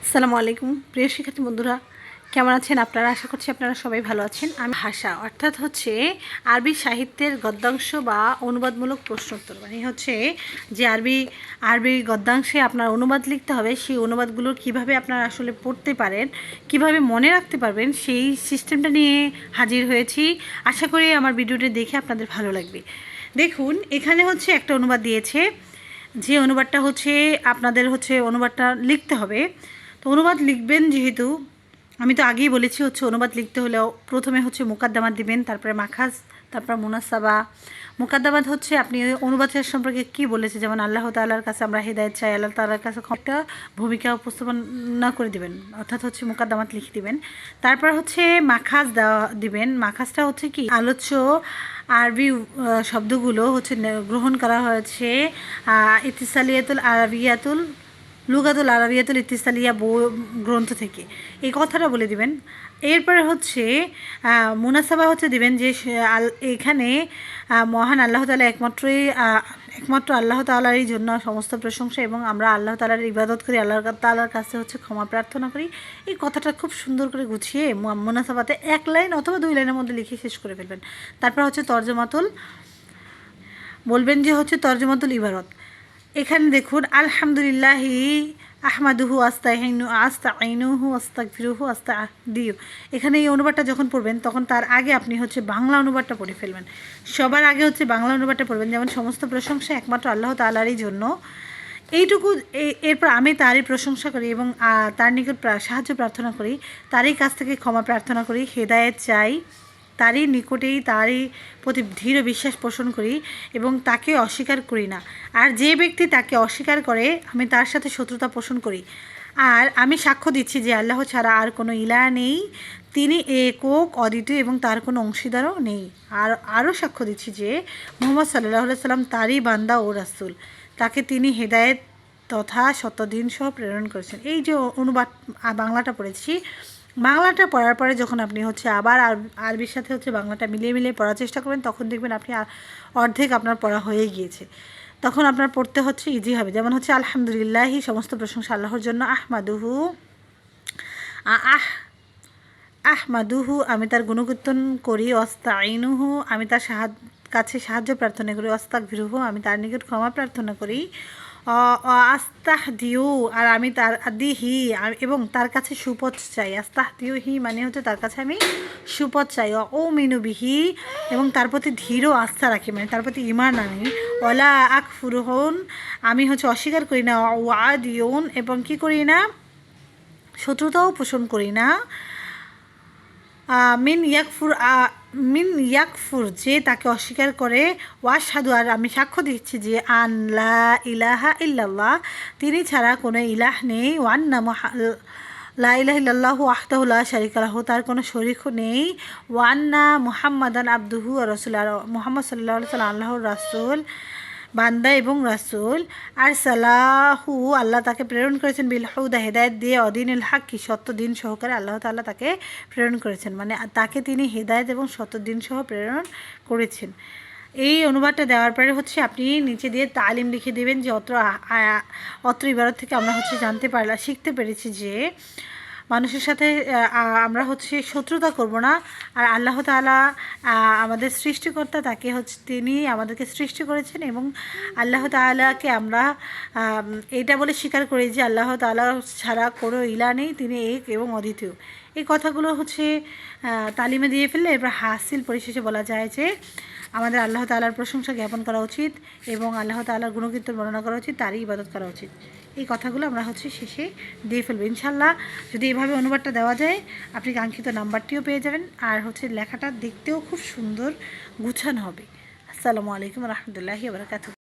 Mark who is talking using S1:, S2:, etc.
S1: আসসালামু আলাইকুম প্রিয় শিক্ষার্থী বন্ধুরা, কেমন আছেন আপনারা? আশা করছি আপনারা সবাই ভালো আছেন। আমি ভাষা অর্থাৎ হচ্ছে আরবি সাহিত্যের গদ্যাংশ বা অনুবাদমূলক প্রশ্নোত্তর, মানে হচ্ছে যে আরবি গদ্যাংশে আপনার অনুবাদ লিখতে হবে, সেই অনুবাদগুলো কিভাবে আপনারা আসলে পড়তে পারেন, কিভাবে মনে রাখতে পারবেন, সেই সিস্টেমটা নিয়ে হাজির হয়েছি। আশা করি আমার ভিডিওটি দেখে আপনাদের ভালো লাগবে। দেখুন, এখানে হচ্ছে একটা অনুবাদ দিয়েছে, যে অনুবাদটা হচ্ছে আপনাদের হচ্ছে অনুবাদটা লিখতে হবে। তো অনুবাদ লিখবেন, যেহেতু আমি তো আগেই বলেছি হচ্ছে অনুবাদ লিখতে হলেও প্রথমে হচ্ছে মুকাদ্দামাত দিবেন, তারপরে মাখাজ, তারপর মুনাসাবা। মুকাদ্দামাত হচ্ছে আপনি অনুবাদের সম্পর্কে কি বলেছে, যেমন আল্লাহ তাআলার কাছে আমরা হেদায়েত চাই, আল্লাহ তাআলার কাছে একটা ভূমিকা উপস্থাপনা করে দিবেন, অর্থাৎ হচ্ছে মুকাদ্দামাত লিখে দিবেন। তারপর হচ্ছে মাখাজ দিবেন। মাখাজটা হচ্ছে কি, আলোচ্য আরবি শব্দগুলো হচ্ছে গ্রহণ করা হয়েছে ইতিসালিয়াতুল আরবিয়াতুল লুগাতুল আরবিয়াতুল ইতিসালিয়া গ্রন্থ থেকে, এই কথাটা বলে দিবেন। এরপরে হচ্ছে মুনাসাবা হচ্ছে দিবেন, যে এখানে মহান আল্লাহ তাআলা একমাত্র আল্লাহ তাআলারই জন্য সমস্ত প্রশংসা, এবং আমরা আল্লাহ তাআলার ইবাদত করি, আল্লাহ তাআলার কাছে হচ্ছে ক্ষমা প্রার্থনা করি। এই কথাটা খুব সুন্দর করে গুছিয়ে মুনাসাবাতে 1 লাইন অথবা 2 লাইনের মধ্যে লিখে শেষ করে ফেলবেন। তারপর হচ্ছে তর্জমাতুল বলবেন, যে হচ্ছে তর্জমাতুল ইবারত। এখানে দেখুন, আলহামদুলিল্লাহি আহমাদুহু আস্তাইনুহু আস্তাগফিরুহু আস্তাহদিয়ু। এখানে এই অনুবাদটা যখন পড়বেন, তখন তার আগে আপনি হচ্ছে বাংলা অনুবাদটা পড়ে ফেলবেন। সবার আগে হচ্ছে বাংলা অনুবাদটা পড়বেন, যেমন সমস্ত প্রশংসা একমাত্র আল্লাহ তাআলারই জন্য, এইটুকু। এরপর আমি তারই প্রশংসা করি এবং তার নিকট সাহায্য প্রার্থনা করি, তারই কাছ থেকে ক্ষমা প্রার্থনা করি, হেদায়েত চাই, তারই নিকটেই তারই প্রতি দৃঢ় বিশ্বাস পোষণ করি এবং তাকে অস্বীকার করি না। আর যে ব্যক্তি তাকে অস্বীকার করে, আমি তার সাথে শত্রুতা পোষণ করি। আর আমি সাক্ষ্য দিচ্ছি যে আল্লাহ ছাড়া আর কোনো ইলাহ নেই, তিনি একক অদ্বিতীয় এবং তার কোনো অংশীদারও নেই। আরও সাক্ষ্য দিচ্ছি যে মুহাম্মদ সাল্লাল্লাহু আলাইহি সাল্লাম তারই বান্দা ও রাসূল, তাকে তিনি হেদায়েত তথা সত্যদিন সহ প্রেরণ করেছেন। এই যে অনুবাদ বাংলাটা পড়েছি, বাংলাটা পড়ার পরে যখন আপনি হচ্ছে আবার আরবির সাথে হচ্ছে বাংলাটা মিলিয়ে পড়ার চেষ্টা করবেন, তখন দেখবেন আপনি অর্ধেক আপনার পড়া হয়ে গিয়েছে। তখন আপনার পড়তে হচ্ছে ইজি হবে। যেমন হচ্ছে আলহামদুলিল্লাহি, সমস্ত প্রশংসা আল্লাহর জন্য, আহমাদুহু আমি তার গুণকীর্তন করি, আস্তাইনুহু আমি তার কাছে সাহায্য প্রার্থনা করি, আস্তাগফিরুহু আমি তার নিকট ক্ষমা প্রার্থনা করি, আস্তাহদিউ আর আমি তার দিহি এবং তার কাছে সুপথ চাই। আস্তাহদিউ হি মানে হচ্ছে তার কাছে আমি সুপথ চাই। ও মিনুবিহি এবং তার প্রতি দৃঢ় আস্থা রাখি, মানে তার প্রতি ঈমান আনি। ওয়ালা আকফুরুন আমি হচ্ছে অস্বীকার করি না। ওয়াদিউন এবং কি করি না, শত্রুতাও পোষণ করি না। মিন ইয়াকফুর যে তাকে অস্বীকার করে। ওয়াশহাদু আর আমি সাক্ষ্য দিচ্ছি যে আন লা ইলাহা ইল্লাল্লাহ তিনি ছাড়া কোনো ইলাহ নেই। ওয়ান্না লা ইলাহা ইল্লাল্লাহু ওয়াহদাহু লা শারীকা লাহু তার কোনো শরীকও নেই। ওয়ান্না মুহাম্মাদান আবদুহু ওয়া রাসূলুহু আর মুহাম্মদ সাল্লাল্লাহু আলাইহি ওয়াসাল্লাম আল্লাহর রাসূল, বান্দা এবং রাসূল। আর সালাহু আল্লাহ তাকে প্রেরণ করেছেন বিল হুদা হেদায়েত দিয়ে, অদিনুল হক কি সত্য দিন সহকারে আল্লাহ তাআলা তাকে প্রেরণ করেছেন, মানে তাকে তিনি হেদায়েত এবং সত্য দিন সহ প্রেরণ করেছেন। এই অনুবাদটা দেওয়ার পরে হচ্ছে আপনি নিচে দিয়ে তালিম লিখে দেবেন, যে অত্র ইবারত থেকে আমরা হচ্ছে শিখতে পেরেছি যে মানুষের সাথে আমরা হচ্ছে শত্রুতা করব না। আর আল্লাহ তাআলা আমাদের সৃষ্টিকর্তা, তাকে হচ্ছে তিনি আমাদেরকে সৃষ্টি করেছেন, এবং আল্লাহ তাআলাকে আমরা এটা বলে স্বীকার করি যে আল্লাহ তাআলা ছাড়া কোনো ইলাহ নেই, তিনি এক এবং অদ্বিতীয়। এই কথাগুলো হচ্ছে তালিমে দিয়ে ফেললে এবার হাসিল পরিশেষে বলা যায় যে আমাদের আল্লাহ তাআলার প্রশংসা জ্ঞাপন করা উচিত এবং আল্লাহ তাআলার গুণকীর্তন বর্ণনা করা উচিত, তারই ইবাদত করা উচিত। এই কথাগুলো আমরা হচ্ছে শেষে দিয়ে ফেলবো ইনশাল্লাহ। যদি এভাবে অনুবাদটা দেওয়া যায়, আপনি কাঙ্ক্ষিত নাম্বারটিও পেয়ে যাবেন, আর হচ্ছে লেখাটা দেখতেও খুব সুন্দর গুছানো হবে। আসসালামু আলাইকুম রহমতুল্লাহি ওয়া বারাকাতুহু।